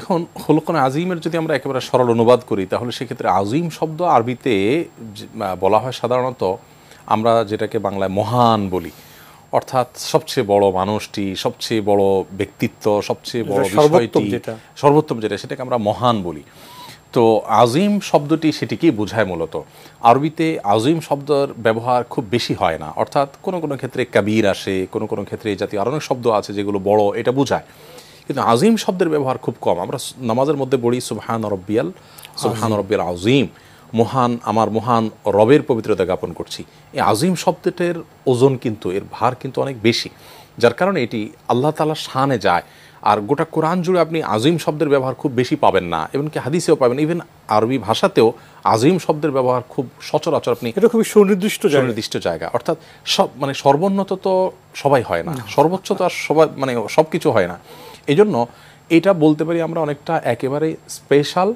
এখন খুলুকুন আজিমের যদি আমরা একেবারে সরল অনুবাদ করি তাহলে সেক্ষেত্রে আজিম শব্দ আরবিতে বলা হয় সাধারণত আমরা যেটাকে বাংলায় মহান বলি, অর্থাৎ সবচেয়ে বড় মানুষটি, সবচেয়ে বড় ব্যক্তিত্ব, সবচেয়ে বড় বিষয়টি, সর্বোত্তম যেটা সেটাকে আমরা মহান বলি। তো আজিম শব্দটি সেটিকেই বোঝায় মূলত। আরবিতে আজিম শব্দের ব্যবহার খুব বেশি হয় না, অর্থাৎ কোনো কোনো ক্ষেত্রে কাবীর আসে, কোনো কোনো ক্ষেত্রে এই জাতীয় আরও অনেক শব্দ আছে যেগুলো বড় এটা বোঝায়, কিন্তু আজিম শব্দের ব্যবহার খুব কম। আমরা নামাজের মধ্যে পড়ি সুবহান রব্বিয়াল আজিম, মহান, আমার মহান রবের পবিত্রতা জ্ঞাপন করছি। এই আজিম শব্দটির ওজন কিন্তু, এর ভার কিন্তু অনেক বেশি, যার কারণে এটি আল্লাহ তাআলার শানে যায়। আর গোটা কোরআন জুড়ে আপনি আজিম শব্দের ব্যবহার খুব বেশি পাবেন না, এমনকি হাদিসেও পাবেন, ইভেন আরবি ভাষাতেও আজিম শব্দের ব্যবহার খুব সচরাচর আপনি, এটা খুবই সুনির্দিষ্ট জায়গা, অর্থাৎ সব মানে সর্বোন্নত তো সবাই হয় না, সর্বোচ্চ তো আর সবাই মানে সব কিছু হয় না। এই জন্য এটা বলতে পারি আমরা অনেকটা একেবারে স্পেশাল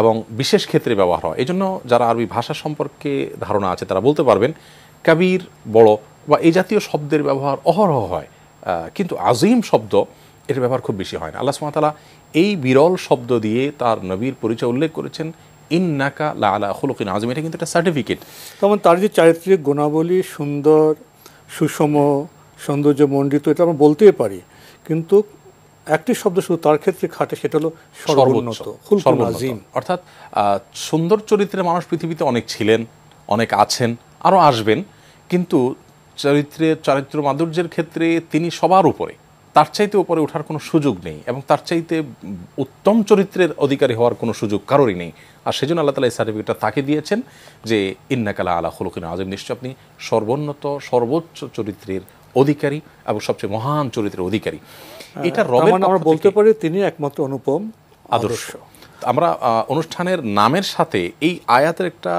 এবং বিশেষ ক্ষেত্রে ব্যবহার হয়। এই জন্য যারা আরবি ভাষা সম্পর্কে ধারণা আছে তারা বলতে পারবেন কাবীর, বড় বা এই জাতীয় শব্দের ব্যবহার অহরহ হয়, কিন্তু আজিম শব্দ এর ব্যবহার খুব বেশি হয় না। আল্লাহ সুবহানাহু ওয়া তাআলা এই বিরল শব্দ দিয়ে তার নবীর পরিচয় উল্লেখ করেছেন, ইন্নাকা লা আলা খুলুকিন আযীম। এটা কিন্তু একটা সার্টিফিকেট। তেমন তার যে চারিত্রিক গুণাবলী সুন্দর, সুষম, সৌন্দর্যমণ্ডিত, এটা আমরা বলতেই পারি, কিন্তু একটি শব্দ শুধু তার ক্ষেত্রে খাটে, সেটা হলো সর্বোন্নত, খুলকুন আযীম। অর্থাৎ সুন্দর চরিত্রের মানুষ পৃথিবীতে অনেক ছিলেন, অনেক আছেন, আরও আসবেন, কিন্তু চারিত্র মাধুর্যের ক্ষেত্রে তিনি সবার উপরে, তার চাইতে উপরে ওঠার কোনো সুযোগ নেই, এবং তার চাইতে উত্তম চরিত্রের অধিকারী হওয়ার কোনো সুযোগ কারোরই নেই। আর সেজন্য আল্লাহ তাআলা এই সার্টিফিকেটটা তাকে দিয়েছেন যে ইন্নাকা লা আলা খুলুকিন আযীম, নিশ্চয় আপনি সর্বোন্নত, সর্বোচ্চ চরিত্রের অধিকারী এবং সবচেয়ে মহান চরিত্রের অধিকারী। এটা রবের, আমরা বলতে পারি তিনি একমাত্র অনুপম আদর্শ। আমরা অনুষ্ঠানের নামের সাথে এই আয়াতের একটা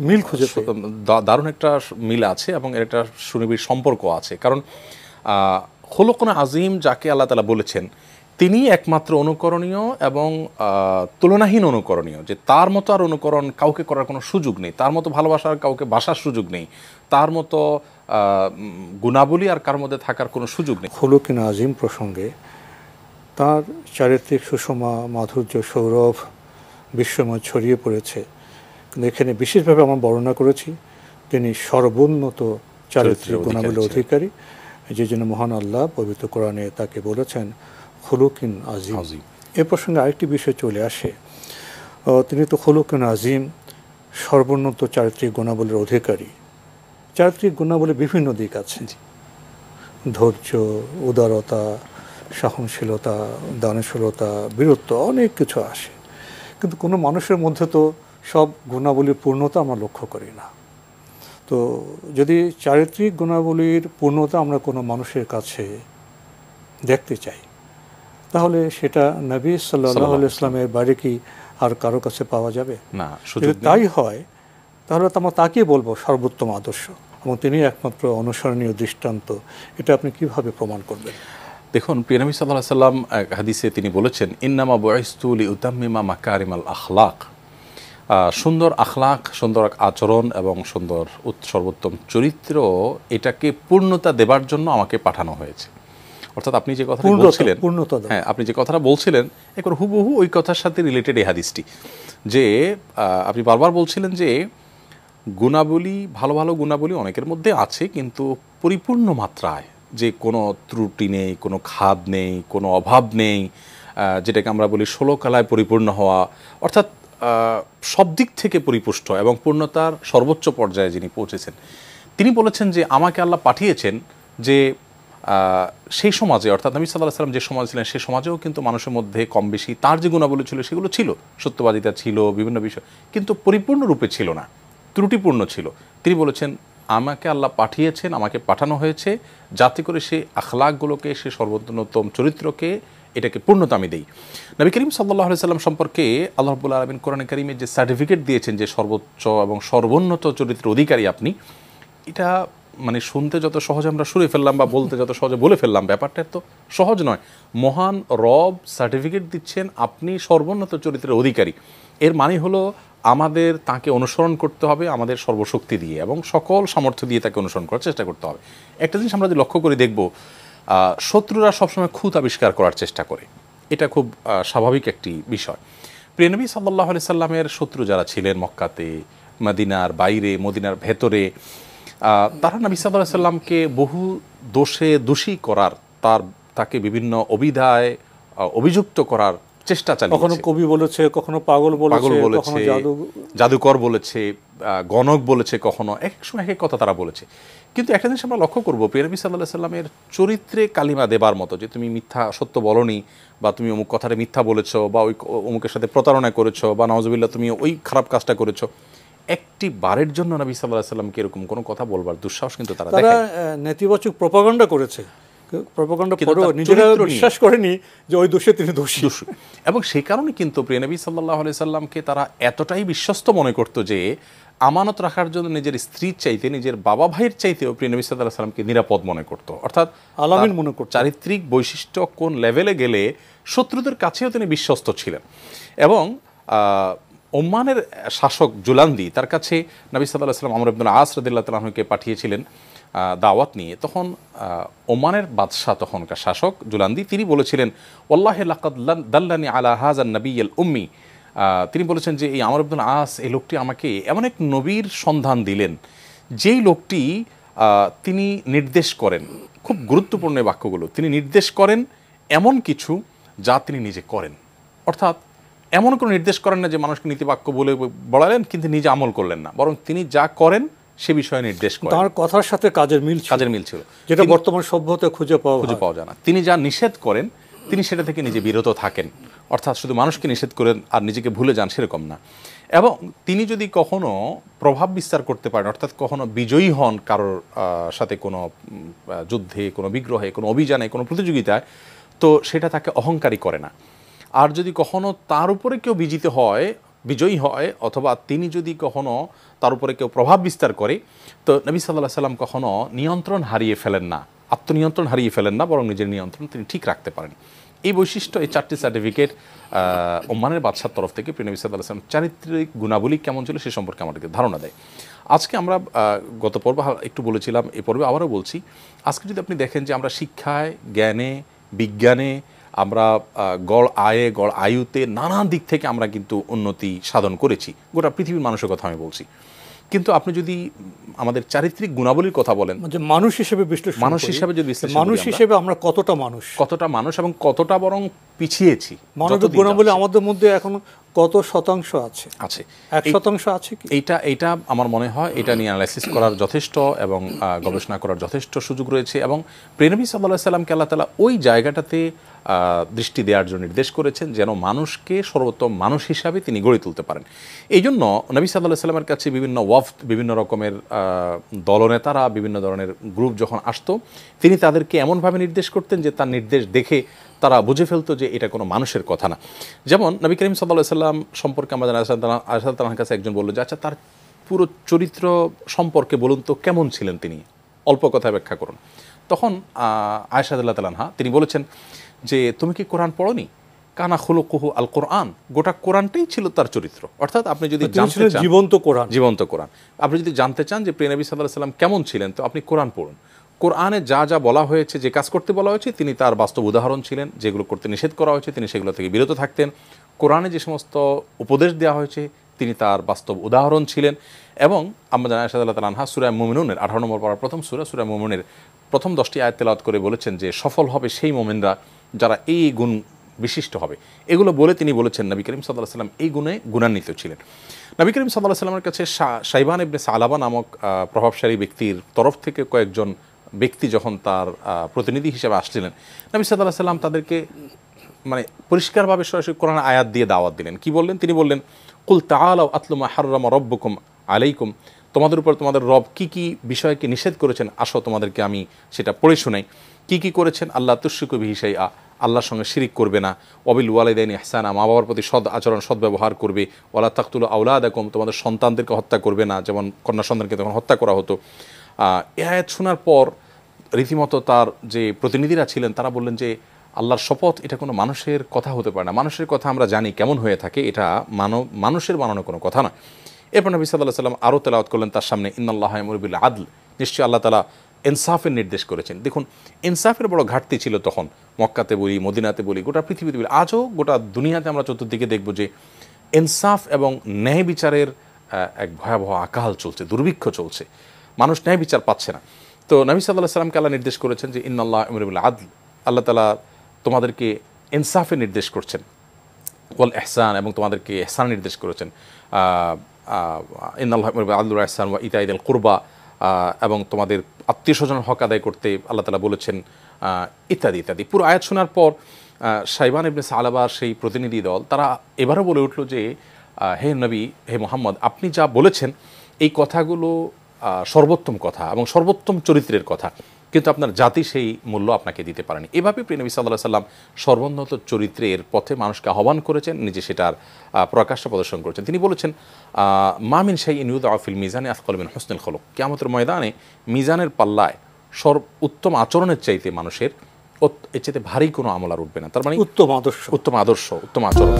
মিল খুঁজে, দারুণ একটা মিল আছে এবং এর একটা সুনিবিড় সম্পর্ক আছে। কারণ খুলুকুন আযীম যাকে আল্লাহ তাআলা বলেছেন তিনি একমাত্র অনুকরণীয় এবং তুলনাহীন অনুকরণীয়, যে তার মতো আর অনুকরণ কাউকে করার কোনো সুযোগ নেই, তার মতো ভালোবাসার কাউকে বাসার সুযোগ নেই, তার মতো গুণাবলী আর কার মধ্যে থাকার কোনো সুযোগ নেই। খুলুকিন আযীম প্রসঙ্গে তার চারিত্রিক সুষমা, মাধুর্য, সৌরভ বিশ্বময় ছড়িয়ে পড়েছে, কিন্তু এখানে বিশেষভাবে আমরা বর্ণনা করেছি তিনি সর্বোন্নত চারিত্রিক গুণাবলীর অধিকারী, যে জন্য মহান আল্লাহ পবিত্র কোরআনে তাকে বলেছেন খুলুকিন আযীম। এ প্রসঙ্গে আরেকটি বিষয় চলে আসে, তিনি তো খুলুকিন আযীম, সর্বোন্নত চারিত্রিক গুণাবলীর অধিকারী। চারিত্রিক গুণাবলীর বিভিন্ন দিক আছে, ধৈর্য, উদারতা, সহনশীলতা, দানশীলতা, বীরত্ব, অনেক কিছু আসে, কিন্তু কোনো মানুষের মধ্যে তো সব গুণাবলীর পূর্ণতা আমরা লক্ষ্য করি না। তো যদি চারিত্রিক গুণাবলীর পূর্ণতা আমরা কোনো মানুষের কাছে দেখতে চাই, তাহলে সেটা নবী সাল্লাল্লাহু আলাইহি ওয়াসাল্লামের বাইরে কি আর কারো কাছে পাওয়া যাবে? না। যদি তাই হয় তাহলে তো আমরা তাকেই বলবো সর্বোত্তম আদর্শ, এবং তিনি একমাত্র অনুসরণীয় দৃষ্টান্ত। এটা আপনি কিভাবে প্রমাণ করবেন? দেখুন, প্রিয় নবী সাল্লাল্লাহু আলাইহি ওয়াসাল্লাম হাদিসে তিনি বলেছেন ইন্নামা বুইসতু লিউতাম্মিমা মাকারিমাল আখলাক, সুন্দর আখলাক, সুন্দর আচরণ এবং সুন্দর সর্বোত্তম চরিত্র, এটাকে পূর্ণতা দেবার জন্য আমাকে পাঠানো হয়েছে। অর্থাৎ আপনি যে কথাটা বলছিলেন, হ্যাঁ, আপনি যে কথাটা বলছিলেন একবার হুবহু ওই কথার সাথে রিলেটেড এই হাদিসটি, যে আপনি বারবার বলছিলেন যে গুণাবলী, ভালো ভালো গুণাবলী অনেকের মধ্যে আছে, কিন্তু পরিপূর্ণ মাত্রায়, যে কোনো ত্রুটি নেই, কোনো খাদ নেই, কোনো অভাব নেই, যেটাকে আমরা বলি 16 কালায় পরিপূর্ণ হওয়া, অর্থাৎ সব দিক থেকে পরিপুষ্ট এবং পূর্ণতার সর্বোচ্চ পর্যায়ে যিনি পৌঁছেছেন, তিনি বলেছেন যে আমাকে আল্লাহ পাঠিয়েছেন যে সেই সমাজে, অর্থাৎ নবী সাল্লাল্লাহু আলাইহি ওয়াসাল্লাম যে সমাজ ছিলেন সেই সমাজেও কিন্তু মানুষের মধ্যে কম বেশি তার যে গুণাবলী ছিল সেগুলো ছিল, সত্যবাদিতা ছিল, বিভিন্ন বিষয়, কিন্তু পরিপূর্ণরূপে ছিল না, ত্রুটিপূর্ণ ছিল। তিনি বলেছেন আমাকে আল্লাহ পাঠিয়েছেন, আমাকে পাঠানো হয়েছে যাতে করে সেই আখলাকগুলোকে, সে সর্বোত্তম চরিত্রকে, এটাকে পূর্ণতা আমি দেই। নবী করিম সাল্লাল্লাহু আলাইহি ওয়াসাল্লাম সম্পর্কে আল্লাহ রাব্বুল আলামিন কোরআনে কারিমে যে সার্টিফিকেট দিয়েছেন যে সর্বোচ্চ এবং সর্বোন্নত চরিত্রের অধিকারী আপনি, এটা মানে শুনতে যত সহজে আমরা শুনে ফেললাম বা বলতে যত সহজে বলে ফেললাম, ব্যাপারটা তো সহজ নয়। মহান রব সার্টিফিকেট দিচ্ছেন আপনি সর্বোন্নত চরিত্রের অধিকারী, এর মানে হলো আমাদের তাকে অনুসরণ করতে হবে আমাদের সর্বশক্তি দিয়ে এবং সকল সামর্থ্য দিয়ে তাকে অনুসরণ করার চেষ্টা করতে হবে। একটা জিনিস আমরা যদি লক্ষ্য করে দেখব, শত্রুরা সবসময় খুঁত আবিষ্কার করার চেষ্টা করে, এটা খুব স্বাভাবিক একটি বিষয়। প্রিয় নবী সাল্লাল্লাহু আলাইহি সাল্লামের শত্রু যারা ছিলেন মক্কাতে, মদিনার বাইরে, মদিনার ভেতরে, তারা নবী সাল্লাল্লাহু আলাইহি সাল্লামকে বহু দোষী করার, তাকে বিভিন্ন অভিধায় অভিযুক্ত করার চেষ্টা চালিয়েছে। কখনো কবি বলেছে, কখনো পাগল বলেছে, কখনো জাদুকর বলেছে, গণক বলেছে, কখনো এক সময় এক কথা তারা বলেছে। কিন্তু একটা জিনিস আমরা লক্ষ্য করবো, প্রিয় নবী সাল্লাল্লাহু আলাইহি সাল্লামের চরিত্রে কালিমা দেবার মতো, যে তুমি মিথ্যা সত্য বলনি, বা তুমি অমুক কথাটা মিথ্যা বলেছো, বা ওই অমুকের সাথে প্রতারণা করেছো, বা নাউজুবিল্লাহ তুমি ওই খারাপ কাজটা করেছো, একটি বারের জন্য নবী সাল্লাল্লাহু আলাইহি সাল্লামকে এরকম কোনো কথা বলবার দুঃসাহস কিন্তু তারা নেতিবাচক প্রপাগান্ডা করেছে। প্রপাগান্ডা পরেও নিজেরা বিশ্বাস করেনি যে ওই দোষে তিনি দোষী। এবং সেই কারণে কিন্তু প্রিয় নবী সাল্লাল্লাহু আলাইহি সাল্লামকে তারা এতটাই বিশ্বস্ত মনে করতো যে আমানত রাখার জন্য নিজের স্ত্রীর চাইতে, নিজের বাবা ভাইয়ের চাইতেও প্রিয় নবী সাল্লাল্লাহু আলাইহি সাল্লামকে নিরাপদ মনে করতো। অর্থাৎ আলামিন মনে করতো। চারিত্রিক বৈশিষ্ট্য কোন লেভেলে গেলে শত্রুদের কাছেও তিনি বিশ্বস্ত ছিলেন। এবং ওমানের শাসক জুলান্দি, তার কাছে নবী সাল্লাল্লাহু আলাইহি সাল্লাম আমর ইবনুল আস রাদিয়াল্লাহু তাআলা আনহুকে পাঠিয়েছিলেন দাওয়াত নিয়ে। তখন ওমানের বাদশাহ, তখনকার শাসক জুলান্দি, তিনি বলেছিলেন ওয়াল্লাহি লাকাদ দাল্লানি আলা হাযান নাবিয়্যিল উম্মি, তিনি বলেছেন যে এই আমর ইবনুল আস, এই লোকটি আমাকে এমন এক নবীর সন্ধান দিলেন যেই লোকটি তিনি নির্দেশ করেন, খুব গুরুত্বপূর্ণ এই বাক্যগুলো, তিনি নির্দেশ করেন এমন কিছু যা তিনি নিজে করেন। অর্থাৎ এমন কোনো নির্দেশ করেন না যে মানুষকে নীতিবাক্য বলে বলালেন কিন্তু নিজে আমল করলেন না, বরং তিনি যা করেন সে বিষয়ে নির্দেশ করেন। তার কথার সাথে কাজের মিল ছিল, যেটা বর্তমান সভ্যতায় খুঁজে পাওয়া যায় না। তিনি যা নিষেধ করেন তিনি সেটা থেকে নিজে বিরত থাকেন, অর্থাৎ শুধু মানুষকে নিষেধ করেন আর নিজেকে ভুলে যান সেরকম না। এবং তিনি যদি কখনো প্রভাব বিস্তার করতে পারেন, অর্থাৎ কখনো বিজয়ী হন কারোর সাথে, কোনো যুদ্ধে, কোনো বিগ্রহে, কোনো অভিযানে, কোনো প্রতিযোগিতায়, তো সেটা তাকে অহংকারী করে না। আর যদি কখনো তার উপরে কেউ বিজয়ী হয়, অথবা তিনি যদি কখনো তার উপরে কেউ প্রভাব বিস্তার করে, তো নবী সাল্লাল্লাহু আলাইহি সাল্লাম কখনো নিয়ন্ত্রণ হারিয়ে ফেলেন না, আত্মনিয়ন্ত্রণ হারিয়ে ফেলেন না, বরং নিজের নিয়ন্ত্রণ তিনি ঠিক রাখতে পারেন। এই বৈশিষ্ট্য, এই 4টি সার্টিফিকেট ওমানের বাদশার তরফ থেকে প্রিয় নবী সাল্লাল্লাহু আলাইহি সাল্লাম চারিত্রিক গুণাবলী কেমন ছিল সে সম্পর্কে আমাদেরকে ধারণা দেয়। আজকে আমরা গত পর্বে একটু বলেছিলাম, এই পর্বে আবারও বলছি, আজকে যদি আপনি দেখেন যে আমরা শিক্ষায়, জ্ঞানে, বিজ্ঞানে, আমরা গড় আয়ে, গড় আয়ুতে, নানান দিক থেকে আমরা কিন্তু উন্নতি সাধন করেছি, গোটা পৃথিবীর মানুষের কথা আমি বলছি। কিন্তু আপনি যদি আমাদের চারিত্রিক গুণাবলীর কথা বলেন, মানুষ হিসেবে বিশ্লেষণ, মানুষ হিসেবে আমরা কতটা মানুষ এবং কতটা বরং পিছিয়েছি, মানবিক গুণাবলী আমাদের মধ্যে এখন কত শতাংশ আছে? 1% আছে কি? এইটা আমার মনে হয় এটা নিয়ে অ্যানালাইসিস করার যথেষ্ট এবং গবেষণা করার যথেষ্ট সুযোগ রয়েছে। এবং প্রিয় নবী সাল্লাল্লাহু আলাইহি সাল্লামকে আল্লাহ তাআলা ওই জায়গাটাতে দৃষ্টি দেওয়ার জন্য নির্দেশ করেছেন যেন মানুষকে সর্বোত্তম মানুষ হিসাবে তিনি গড়ে তুলতে পারেন। এই জন্য নবী সাল্লাল্লাহু আলাইহি সাল্লামের কাছে বিভিন্ন ওয়াফদ, বিভিন্ন রকমের দলনেতারা, বিভিন্ন ধরনের গ্রুপ যখন আসতো, তিনি তাদেরকে এমনভাবে নির্দেশ করতেন যে তার নির্দেশ দেখে তারা বুঝে ফেলতো যে এটা কোনো মানুষের কথা না। যেমন নবী করিম সাল্লাল্লাহু আলাইহি সাল্লাম সম্পর্কে আমাদের আয়েশা তাআলার কাছে একজন বলল যে আচ্ছা, তার পুরো চরিত্র সম্পর্কে বলুন তো, কেমন ছিলেন তিনি, অল্প কথায় ব্যাখ্যা করুন। তখন আয়েশা রাদিয়াল্লাহু তাআলা আনহা তিনি বলেছেন যে তুমি কি কোরআন পড়োনি? কানা খুলুকুহু আল কোরআন, গোটা কোরআনটাই ছিল তার চরিত্র। অর্থাৎ আপনি যদি জানতে চান, জীবন্ত কোরআন, আপনি যদি জানতে চান যে প্রিয় নবী সাল্লাল্লাহু আলাইহি সাল্লাম কেমন ছিলেন, তো আপনি কোরআন পড়ুন। কোরআনে যা যা বলা হয়েছে, যে কাজ করতে বলা হয়েছে, তিনি তার বাস্তব উদাহরণ ছিলেন। যেগুলো করতে নিষেধ করা হয়েছে তিনি সেগুলো থেকে বিরত থাকতেন। কোরআনে যে সমস্ত উপদেশ দেওয়া হয়েছে তিনি তার বাস্তব উদাহরণ ছিলেন। এবং আমরা আয়েশা রাদিয়াল্লাহু তাআলা আনহা সূরা মুমিনুনের 18 নম্বর পারার প্রথম সূরা মুমিনুনের প্রথম 10টি আয়াত তেলাওয়াত করে বলেছেন যে সফল হবে সেই মুমিনরা যারা এই গুণ বিশিষ্ট হবে। এগুলো বলে তিনি বলেছেন নবী করিম সাল্লাল্লাহু আলাইহি সাল্লাম এই গুণে গুণান্বিত ছিলেন। নবী করিম সাল্লাল্লাহু আলাইহি সাল্লামের কাছে শাইবান ইবনে সালাবা নামক প্রভাবশালী ব্যক্তির তরফ থেকে কয়েকজন ব্যক্তি যখন তার প্রতিনিধি হিসেবে আসছিলেন, নবী সাল্লাল্লাহু আলাইহি সাল্লাম তাদেরকে মানে পরিষ্কারভাবে সরাসরি কোরআনের আয়াত দিয়ে দাওয়াত দিলেন। কি বললেন? তিনি বললেন, কুল তাআলাউ আতলু মা হাররামা রাব্বুকুম আলাইকুম, তোমাদের উপর তোমাদের রব কি কি বিষয়কে নিষেধ করেছেন, আসো তোমাদেরকে আমি সেটা পড়ে শোনাই। কি কি করেছেন? আল্লাহ তুশরিকু বিহি শাইআ, আল্লাহর সঙ্গে শিরিক করবে না। ওয়াবিল ওয়ালিদাইনি ইহসানা, মা বাবার প্রতি সৎ আচরণ, সদ্ব্যবহার করবে। ওয়ালা তাকতুলু আওলাদাকুম, তোমাদের সন্তানদেরকে হত্যা করবে না, যেমন কন্যা সন্তানকে তখন হত্যা করা হতো। এ আয়াত শোনার পর রীতিমতো তার যে প্রতিনিধিরা ছিলেন তারা বললেন যে আল্লাহর শপথ, এটা কোনো মানুষের কথা হতে পারে না। মানুষের কথা আমরা জানি কেমন হয়ে থাকে, এটা মানুষের বানানো কোনো কথা না। এরপর নবী সাল্লাল্লাহু আলাইহি সাল্লাম আরও তেলাওয়াত করলেন তার সামনে, ইন্নাল্লাহা ইয়ামুরু বিল আদল, নিশ্চয়ই আল্লাহ তাআলা ইনসাফের নির্দেশ করেছেন। দেখুন ইনসাফের বড় ঘাটতি ছিল তখন, মক্কাতে বলি, মদিনাতে বলি, গোটা পৃথিবীতে বলি, আজও গোটা দুনিয়াতে আমরা চতুর্দিকে দেখব যে ইনসাফ এবং ন্যায় বিচারের এক ভয়াবহ আকাল চলছে, দুর্ভিক্ষ চলছে, মানুষ ন্যায় বিচার পাচ্ছে না। তো নবী সাল্লাল্লাহু আলাইহি ওয়াসাল্লামকে আল্লাহ নির্দেশ করেছেন যে ইন্নাল্লাহ ইয়া'মুরু বিল আদল, আল্লাহ তাআলা তোমাদেরকে ইনসাফের নির্দেশ করছেন, ওয়াল ইহসান, এবং তোমাদেরকে ইহসান নির্দেশ করেছেন, ইন্নাল্লাহ ইয়া'মুরু বিল আদলি ওয়াল ইহসান ওয়া ইতাইযিল কুরবা, এবং তোমাদের আত্মীয় স্বজনের হক আদায় করতে আল্লাহ তাআলা বলেছেন, ইত্যাদি ইত্যাদি। পুরো আয়াত শোনার পর শাইবান ইবনে সালাবার সেই প্রতিনিধি দল তারা এবারও বলে উঠল যে হে নবী, হে মুহাম্মদ, আপনি যা বলেছেন এই কথাগুলো সর্বোত্তম কথা এবং সর্বোত্তম চরিত্রের কথা, কিন্তু আপনার জাতি সেই মূল্য আপনাকে দিতে পারেনি। এভাবে প্রিয় নবী সাল্লাল্লাহু আলাইহি সাল্লাম সর্বোন্নত চরিত্রের পথে মানুষকে আহ্বান করেছেন, নিজে সেটার প্রকাশ্য প্রদর্শন করেছেন। তিনি বলেছেন মা মিন শাইইন ইউদআউ ফিল মিজানি আসকালু মিন হুসনিল খুলুক, কিয়ামতের ময়দানে মিজানের পাল্লায় উত্তম আচরণের চাইতে মানুষের এর চাইতে ভারী কোনো আমল আর উঠবে না। তার মানে উত্তম আদর্শ, উত্তম আদর্শ, উত্তম আচরণ।